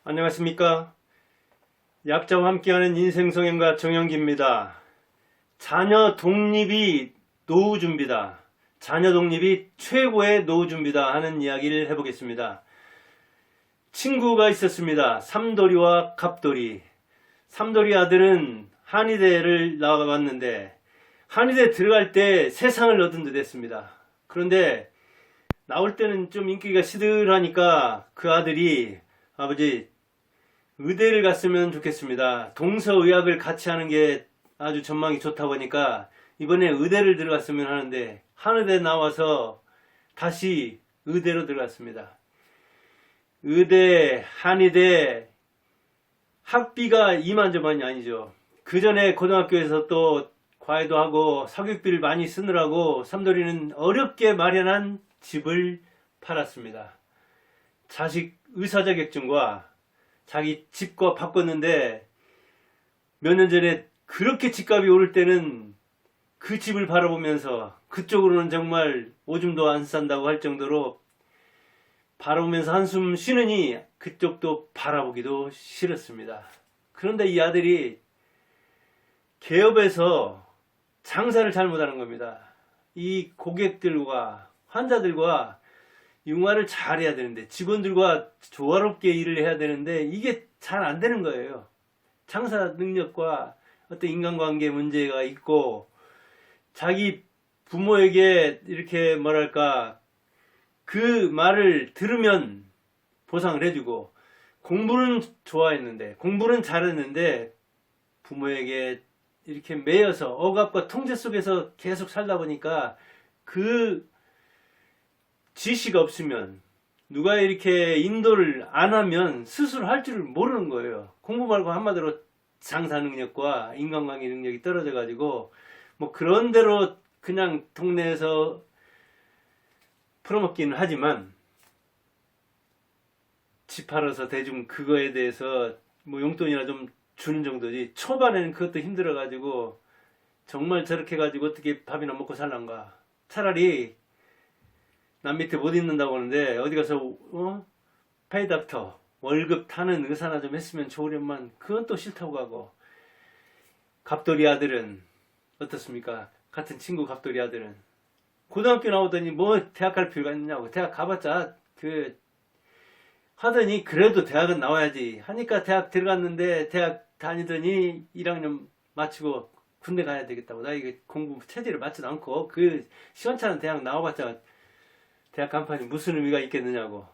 안녕하십니까. 약자와 함께하는 인생성형가 정영기입니다. 자녀 독립이 노후준비다. 자녀 독립이 최고의 노후준비다 하는 이야기를 해보겠습니다. 친구가 있었습니다. 삼돌이와 갑돌이. 삼돌이 아들은 한의대를 나가봤는데 한의대 들어갈 때 세상을 얻은 듯 했습니다. 그런데 나올 때는 좀 인기가 시들하니까 그 아들이 아버지 의대를 갔으면 좋겠습니다. 동서의학을 같이 하는 게 아주 전망이 좋다 보니까 이번에 의대를 들어갔으면 하는데 한의대 나와서 다시 의대로 들어갔습니다. 의대, 한의대 학비가 이만저만이 아니죠. 그 전에 고등학교에서 또 과외도 하고 사교육비를 많이 쓰느라고 삼돌이는 어렵게 마련한 집을 팔았습니다. 자식 의사자격증과 자기 집과 바꿨는데 몇 년 전에 그렇게 집값이 오를 때는 그 집을 바라보면서 그쪽으로는 정말 오줌도 안 싼다고 할 정도로 바라보면서 한숨 쉬느니 그쪽도 바라보기도 싫었습니다. 그런데 이 아들이 개업에서 장사를 잘못하는 겁니다. 이 고객들과 환자들과 융화를 잘해야 되는데 직원들과 조화롭게 일을 해야 되는데 이게 잘 안 되는 거예요. 장사 능력과 어떤 인간관계 문제가 있고 자기 부모에게 이렇게 뭐랄까 그 말을 들으면 보상을 해주고 공부는 좋아했는데 공부는 잘했는데 부모에게 이렇게 매여서 억압과 통제 속에서 계속 살다 보니까 그 지시가 없으면 누가 이렇게 인도를 안 하면 스스로 할 줄을 모르는 거예요. 공부 말고 한마디로 장사 능력과 인간관계 능력이 떨어져 가지고 뭐 그런 대로 그냥 동네에서 풀어먹기는 하지만 집 팔아서 대충 그거에 대해서 뭐 용돈이나 좀 주는 정도지 초반에는 그것도 힘들어 가지고 정말 저렇게 가지고 어떻게 밥이나 먹고 살란가. 차라리 남 밑에 못 있는다고 하는데 어디 가서 페이닥터 월급 타는 의사나 좀 했으면 좋으련만 그건 또 싫다고 하고. 갑돌이 아들은 어떻습니까? 같은 친구 갑돌이 아들은 고등학교 나오더니 뭐 대학 갈 필요가 있냐고. 대학 가봤자 그 하더니 그래도 대학은 나와야지 하니까 대학 들어갔는데 대학 다니더니 1학년 마치고 군대 가야 되겠다고. 나 이게 공부 체질을 맞지도 않고 그 시원찮은 대학 나와봤자 대학 간판이 무슨 의미가 있겠느냐고.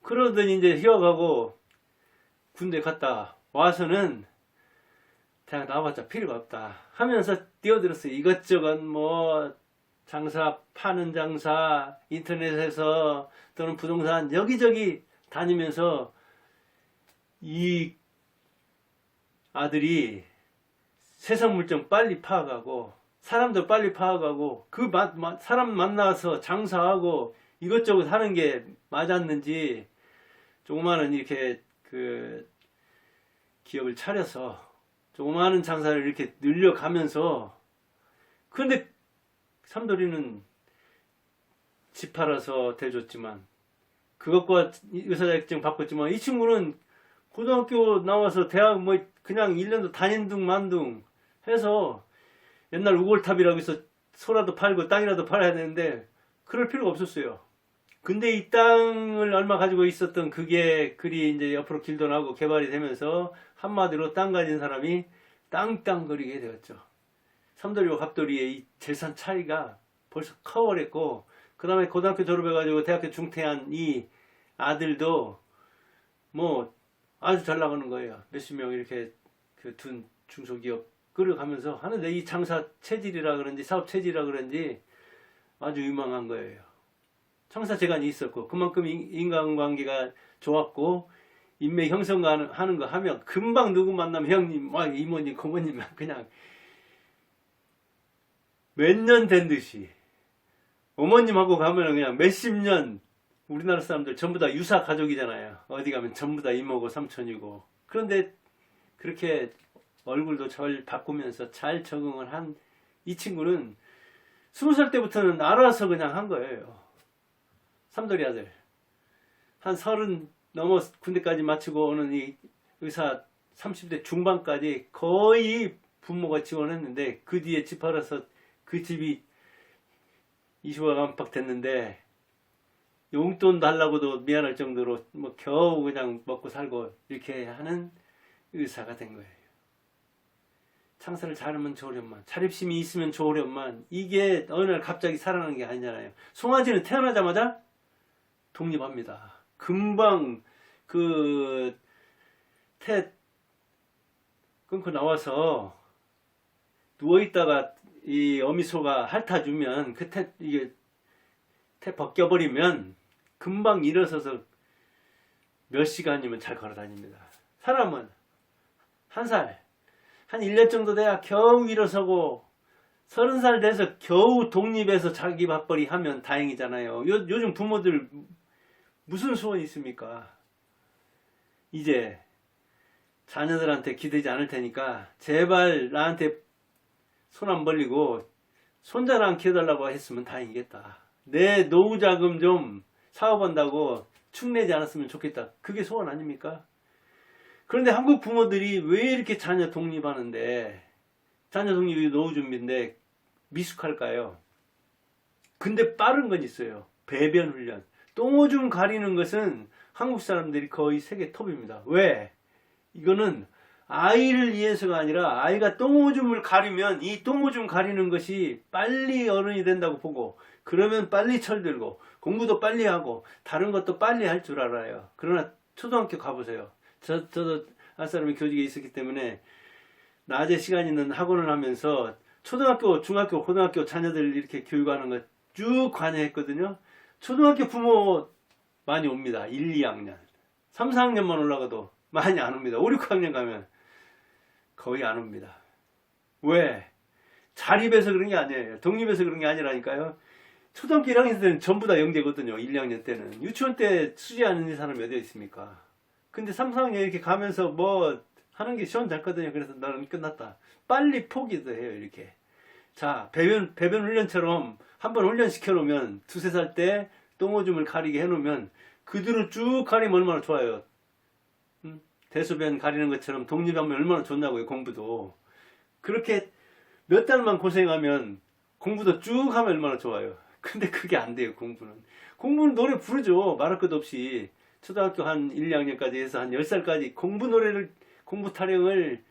그러더니 이제 휴학하고 군대 갔다 와서는 대학 나와봤자 필요가 없다 하면서 뛰어들었어요. 이것저것 뭐 장사, 파는 장사, 인터넷에서 또는 부동산 여기저기 다니면서 이 아들이 세상 물정 빨리 파악하고 사람도 빨리 파악하고 그 사람 만나서 장사하고 이것저것 하는 게 맞았는지 조그마한 이렇게 그 기업을 차려서 조그마한 장사를 이렇게 늘려가면서 그런데 삼돌이는 집 팔아서 대줬지만 그것과 의사자격증 바꿨지만 이 친구는 고등학교 나와서 대학 뭐 그냥 1년도 다닌 둥 만 둥 해서 옛날 우골탑이라고 해서 소라도 팔고 땅이라도 팔아야 되는데 그럴 필요가 없었어요. 근데 이 땅을 얼마 가지고 있었던 그게 그리 이제 옆으로 길도 나고 개발이 되면서 한마디로 땅 가진 사람이 땅땅거리게 되었죠. 삼돌이와 갑돌이의 이 재산 차이가 벌써 커버렸고 그 다음에 고등학교 졸업해가지고 대학교 중퇴한 이 아들도 뭐 아주 잘 나가는 거예요. 몇십 명 이렇게 그 둔 중소기업 끌어가면서 하는데 이 장사 체질이라 그런지 사업 체질이라 그런지 아주 유망한 거예요. 장사 재간이 있었고 그만큼 인간관계가 좋았고 인맥 형성하는 거 하면 금방 누구 만나면 형님, 이모님, 고모님 그냥 몇 년 된 듯이 어머님하고 가면은 그냥 몇십 년 우리나라 사람들 전부 다 유사 가족이잖아요. 어디 가면 전부 다 이모고 삼촌이고. 그런데 그렇게 얼굴도 잘 바꾸면서 잘 적응을 한 이 친구는 20살 때부터는 알아서 그냥 한 거예요. 삼돌이 아들. 한 넘어 군대까지 마치고 오는 이 의사 30대 중반까지 거의 부모가 지원했는데 그 뒤에 집 팔아서 그 집이 20억 안팎 됐는데 용돈 달라고도 미안할 정도로 뭐 겨우 그냥 먹고 살고 이렇게 하는 의사가 된 거예요. 창사를 잘하면 좋으련만, 자립심이 있으면 좋으련만, 이게 어느 날 갑자기 살아나는 게 아니잖아요. 송아지는 태어나자마자 독립합니다. 금방 태 끊고 나와서 누워있다가 이 어미소가 핥아주면 이게 태 벗겨버리면 금방 일어서서 몇 시간이면 잘 걸어 다닙니다. 사람은 한 1년 정도 돼야 겨우 일어서고 30살 돼서 겨우 독립해서 자기 밥벌이 하면 다행이잖아요. 요즘 부모들 무슨 소원이 있습니까? 이제 자녀들한테 기대지 않을 테니까 제발 나한테 손 안 벌리고 손자랑 키워달라고 했으면 다행이겠다. 내 노후자금 좀 사업한다고 축내지 않았으면 좋겠다. 그게 소원 아닙니까? 그런데 한국 부모들이 왜 이렇게 자녀 독립하는데, 자녀 독립이 노후 준비인데 미숙할까요? 근데 빠른 건 있어요. 배변 훈련. 똥오줌 가리는 것은 한국 사람들이 거의 세계 톱입니다. 왜? 이거는 아이를 위해서가 아니라 아이가 똥오줌을 가리면 이 똥오줌 가리는 것이 빨리 어른이 된다고 보고, 그러면 빨리 철들고 공부도 빨리 하고 다른 것도 빨리 할 줄 알아요. 그러나 초등학교 가보세요. 저도 아사람이 교직에 있었기 때문에 낮에 시간 있는 학원을 하면서 초등학교, 중학교, 고등학교 자녀들 이렇게 교육하는 거 쭉 관여했거든요. 초등학교 부모 많이 옵니다. 1, 2학년. 3, 4학년만 올라가도 많이 안 옵니다. 5, 6학년 가면 거의 안 옵니다. 왜? 자립해서 그런 게 아니에요. 독립해서 그런 게 아니라니까요. 초등학교 1학년 때는 전부 다 영재거든요. 1, 2학년 때는. 유치원 때 수지 않는 사람이 어디 있습니까? 근데 3, 4학년 이렇게 가면서 뭐 하는 게 시원찮거든요. 그래서 나는 끝났다. 빨리 포기도 해요. 이렇게. 자, 배변 훈련처럼 한번 훈련시켜 놓으면 2, 3살 때 똥오줌을 가리게 해 놓으면 그 뒤로 쭉 가리면 얼마나 좋아요. 대소변 가리는 것처럼 독립하면 얼마나 좋냐고요. 공부도. 그렇게 몇 달만 고생하면 공부도 쭉 하면 얼마나 좋아요. 근데 그게 안 돼요. 공부는 노래 부르죠. 말할 것 없이. 초등학교 한 1, 2학년까지 해서 한 10살까지 공부 타령을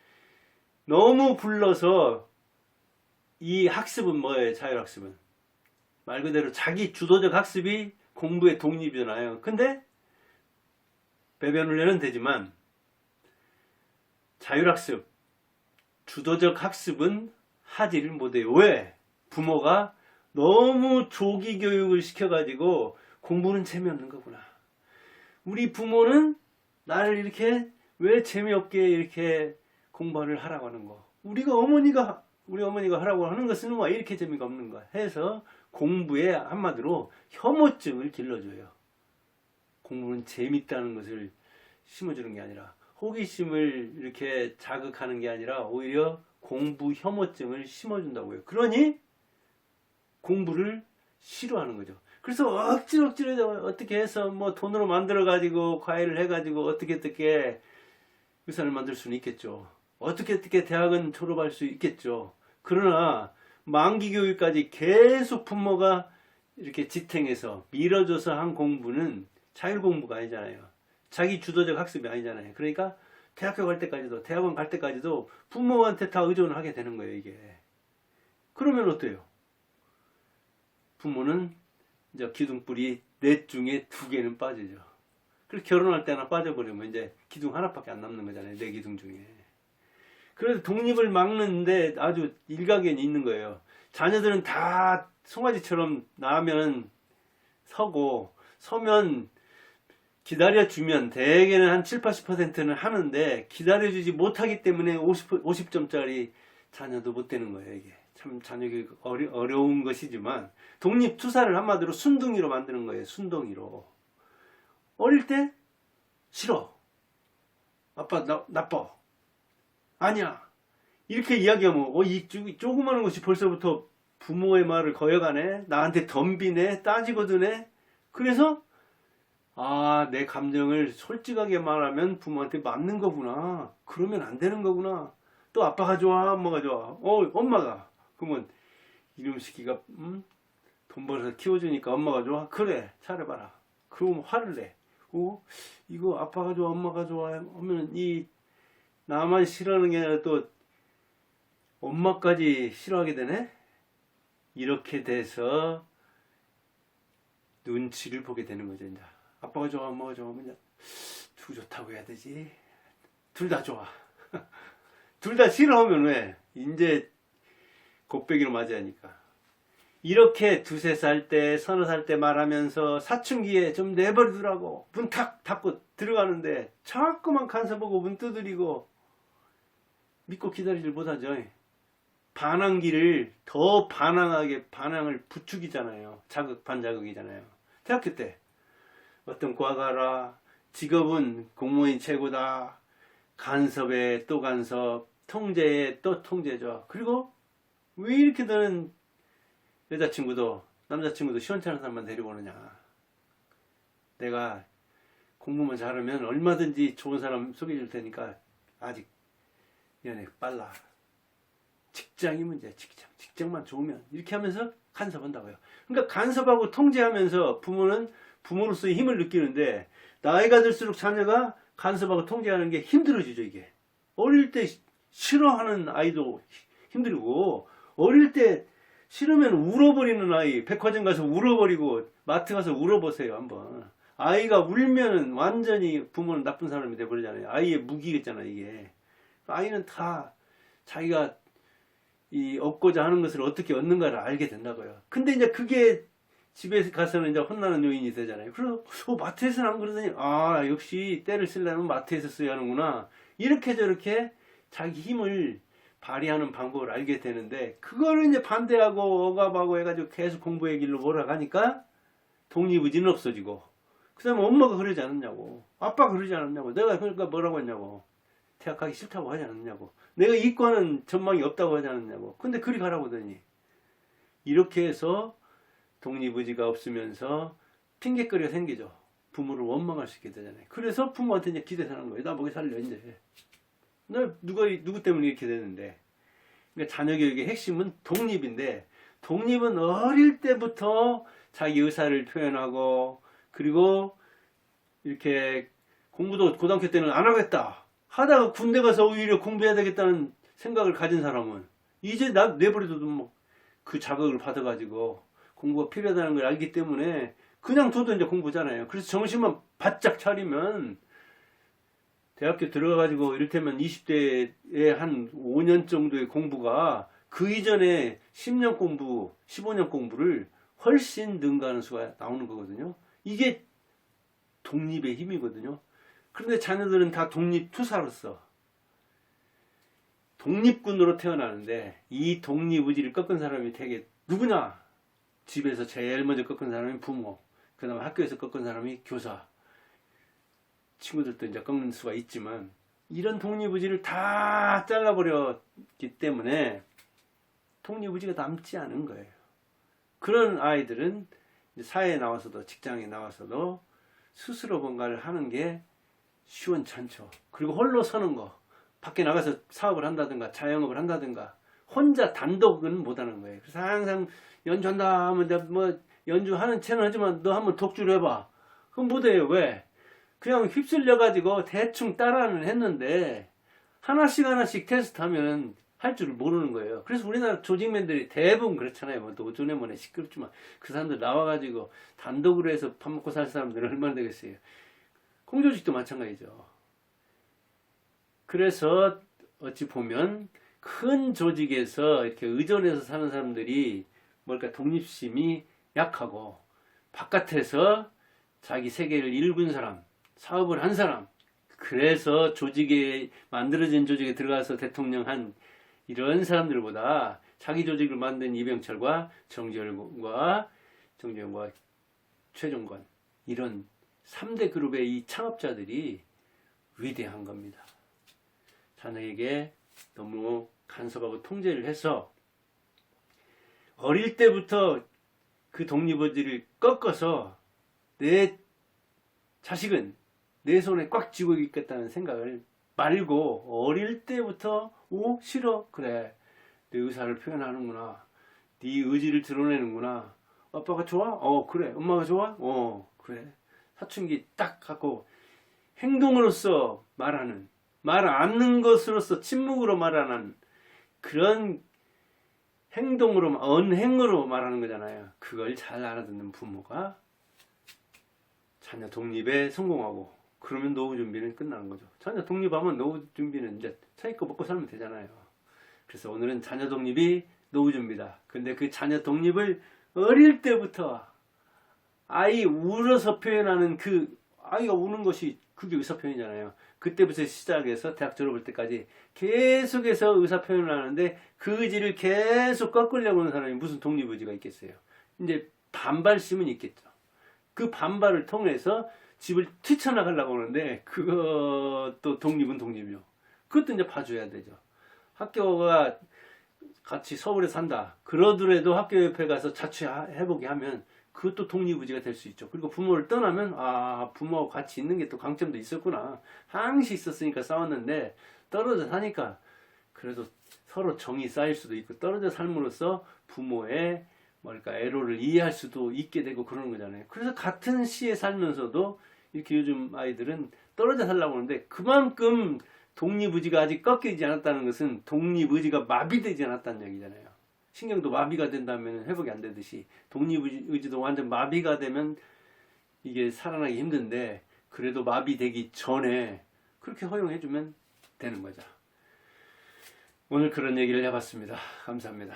너무 불러서, 이 학습은 뭐예요? 자율학습은. 말 그대로 자기 주도적 학습이 공부의 독립이잖아요. 근데 배변 훈련은 되지만 자율학습, 주도적 학습은 하지를 못해요. 왜? 부모가 너무 조기 교육을 시켜가지고 공부는 재미없는 거구나. 우리 부모는 나를 이렇게 왜 재미없게 이렇게 공부를 하라고 하는 거. 우리 어머니가 하라고 하는 것은 왜 이렇게 재미가 없는가 해서 공부에 한마디로 혐오증을 길러줘요. 공부는 재밌다는 것을 심어주는 게 아니라, 호기심을 이렇게 자극하는 게 아니라 오히려 공부 혐오증을 심어준다고요. 그러니 공부를 싫어하는 거죠. 그래서 억지로 어떻게 해서 뭐 돈으로 만들어 가지고 과외를 해 가지고 어떻게 의사를 만들 수는 있겠죠. 어떻게 대학은 졸업할 수 있겠죠. 그러나 만기 교육까지 계속 부모가 이렇게 지탱해서 밀어줘서 한 공부는 자율 공부가 아니잖아요. 자기 주도적 학습이 아니잖아요. 그러니까 대학교 갈 때까지도, 대학원 갈 때까지도 부모한테 다 의존을 하게 되는 거예요, 이게. 그러면 어때요? 부모는 이제 기둥뿌리 넷 중에 2개는 빠지죠. 그래서 결혼할 때나 빠져버리면 이제 기둥 하나밖에 안 남는 거잖아요. 4기둥 중에. 그래서 독립을 막는데 아주 일가견이 있는 거예요. 자녀들은 다 송아지처럼 나면 서면 기다려주면 대개는 한 7, 80%는 하는데, 기다려주지 못하기 때문에 50점짜리 자녀도 못 되는 거예요. 이게 참 자녀교육 어려운 것이지만, 독립 투사를 한마디로 순둥이로 만드는 거예요. 순둥이로. 어릴 때 싫어, 아빠 나빠, 아니야, 이렇게 이야기하면 이 조그마한 것이 벌써부터 부모의 말을 거역하네, 나한테 덤비네, 따지거드네. 그래서 아, 내 감정을 솔직하게 말하면 부모한테 맞는 거구나. 그러면 안 되는 거구나. 또 아빠가 좋아, 엄마가 좋아. 엄마가. 그러면 이놈 새끼가 돈 벌어서 키워주니까 엄마가 좋아? 그래, 잘해봐라. 그럼 화를 내. 이거 아빠가 좋아, 엄마가 좋아 하면 이 나만 싫어하는 게 아니라 또 엄마까지 싫어하게 되네? 이렇게 돼서 눈치를 보게 되는 거죠, 이제. 아빠가 좋아, 엄마가 좋아 하면 누구 좋다고 해야 되지? 둘 다 좋아. 둘 다 싫어하면 왜? 이제 곱빼기로 맞아야 하니까. 이렇게 두세 살 때, 서너 살 때 말하면서 사춘기에 좀 내버리더라고. 문 탁 닫고 들어가는데 자꾸만 간섭하고 문 두드리고 믿고 기다리질 못하죠. 반항기를 더 반항하게 반항을 부추기잖아요. 자극, 반자극이잖아요. 대학교 때 어떤 과가라, 직업은 공무원이 최고다, 간섭에 또 간섭, 통제에 또 통제죠. 그리고 왜 이렇게 너는 여자친구도 남자친구도 시원찮은 사람만 데리고 오느냐. 내가 공부만 잘하면 얼마든지 좋은 사람 소개해 줄 테니까 아직 연애 빨라. 직장이 문제야. 직장만 좋으면 이렇게 하면서 간섭한다고요. 그러니까 간섭하고 통제하면서 부모는 부모로서의 힘을 느끼는데 나이가 들수록 자녀가 간섭하고 통제하는 게 힘들어지죠. 이게 어릴 때 싫어하는 아이도 힘들고 어릴 때 싫으면 울어버리는 아이, 백화점 가서 울어버리고 마트 가서 울어보세요 한번. 아이가 울면은 완전히 부모는 나쁜 사람이 돼버리잖아요. 아이의 무기겠잖아요 이게. 아이는 다 자기가 이 얻고자 하는 것을 어떻게 얻는가를 알게 된다고요. 근데 이제 그게 집에 가서는 이제 혼나는 요인이 되잖아요. 그래서 마트에서는 안 그러더니 아 역시 때를 쓰려면 마트에서 써야 하는구나. 이렇게 저렇게 자기 힘을 발휘하는 방법을 알게 되는데 그거를 이제 반대하고 억압하고 해가지고 계속 공부의 길로 몰아가니까 독립의지는 없어지고 그 다음에 엄마가 그러지 않았냐고, 아빠가 그러지 않았냐고, 내가 그러니까 뭐라고 했냐고, 대학 가기 싫다고 하지 않았냐고, 내가 이과는 전망이 없다고 하지 않았냐고. 근데 그리 가라고 하더니 이렇게 해서 독립의지가 없으면서 핑계거리가 생기죠. 부모를 원망할 수 있게 되잖아요. 그래서 부모한테 이제 기대서는 거예요. 나 먹여 살려 이제. 나 누구 때문에 이렇게 되는데. 그러니까 자녀 교육의 핵심은 독립인데 독립은 어릴 때부터 자기 의사를 표현하고 그리고 이렇게 공부도 고등학교 때는 안 하겠다 하다가 군대 가서 오히려 공부해야 되겠다는 생각을 가진 사람은 이제 나 내버려둬도 뭐 그 자극을 받아가지고 공부가 필요하다는 걸 알기 때문에 그냥 둬도 이제 공부잖아요. 그래서 정신만 바짝 차리면 대학교 들어가가지고 이를테면 20대에 한 5년 정도의 공부가 그 이전에 10년 공부, 15년 공부를 훨씬 능가하는 수가 나오는 거거든요. 이게 독립의 힘이거든요. 그런데 자녀들은 다 독립투사로서 독립군으로 태어나는데 이 독립의지를 꺾은 사람이 되게 누구냐? 집에서 제일 먼저 꺾은 사람이 부모, 그 다음에 학교에서 꺾은 사람이 교사, 친구들도 이제 꺾는 수가 있지만 이런 독립의지를 다 잘라버렸기 때문에 독립의지가 남지 않은 거예요. 그런 아이들은 사회에 나와서도 직장에 나와서도 스스로 뭔가를 하는 게 시원찮죠. 그리고 홀로 서는 거, 밖에 나가서 사업을 한다든가 자영업을 한다든가 혼자 단독은 못하는 거예요. 그래서 항상 연주한다 하면 뭐 연주하는 채는 하지만 너 한번 독주를 해봐. 그건 못해요. 왜? 그냥 휩쓸려 가지고 대충 따라는 했는데 하나씩 테스트하면 할 줄을 모르는 거예요. 그래서 우리나라 조직맨들이 대부분 그렇잖아요. 뭐 노조네 뭐네 시끄럽지만 그 사람들 나와가지고 단독으로 해서 밥 먹고 살 사람들은 얼마나 되겠어요. 공조직도 마찬가지죠. 그래서 어찌 보면 큰 조직에서 이렇게 의존해서 사는 사람들이 뭘까 독립심이 약하고 바깥에서 자기 세계를 일군 사람, 사업을 한 사람, 그래서 조직에 만들어진 조직에 들어가서 대통령 한 이런 사람들보다 자기 조직을 만든 이병철과 정재영과 최종관 이런 3대 그룹의 이 창업자들이 위대한 겁니다. 자녀에게 너무 간섭하고 통제를 해서 어릴 때부터 그 독립의지를 꺾어서 내 자식은 내 손에 꽉 쥐고 있겠다는 생각을 말고 어릴 때부터 싫어 그래 내 의사를 표현하는구나 네 의지를 드러내는구나 아빠가 좋아? 그래 엄마가 좋아? 그래 사춘기 딱 갖고 행동으로서 말하는 말 않는 것으로서 침묵으로 말하는 그런 행동으로 언행으로 말하는 거잖아요. 그걸 잘 알아듣는 부모가 자녀 독립에 성공하고 그러면 노후 준비는 끝나는 거죠. 자녀 독립하면 노후 준비는 이제 자기 거 먹고 살면 되잖아요. 그래서 오늘은 자녀 독립이 노후 준비다. 근데 그 자녀 독립을 어릴 때부터 아이 울어서 표현하는 그 아이가 우는 것이 그게 의사 표현이잖아요. 그때부터 시작해서 대학 졸업할 때까지 계속해서 의사 표현을 하는데 그 의지를 계속 꺾으려고 하는 사람이 무슨 독립의지가 있겠어요. 이제 반발심은 있겠죠. 그 반발을 통해서 집을 뛰쳐나가려고 하는데 그것도 독립은 독립이요. 그것도 이제 봐줘야 되죠. 학교가 같이 서울에 산다. 그러더라도 학교 옆에 가서 자취해보게 하면 그것도 독립의지가 될 수 있죠. 그리고 부모를 떠나면 부모하고 같이 있는 게 또 강점도 있었구나. 항시 있었으니까 싸웠는데 떨어져 사니까 그래도 서로 정이 쌓일 수도 있고 떨어져 삶으로써 부모의 애로를 이해할 수도 있게 되고 그러는 거잖아요. 그래서 같은 시에 살면서도 이렇게 요즘 아이들은 떨어져 살려고 하는데 그만큼 독립의지가 아직 꺾이지 않았다는 것은 독립의지가 마비되지 않았다는 얘기잖아요. 신경도 마비가 된다면 회복이 안 되듯이 독립의지도 완전 마비가 되면 이게 살아나기 힘든데 그래도 마비되기 전에 그렇게 허용해주면 되는 거죠. 오늘 그런 얘기를 해봤습니다. 감사합니다.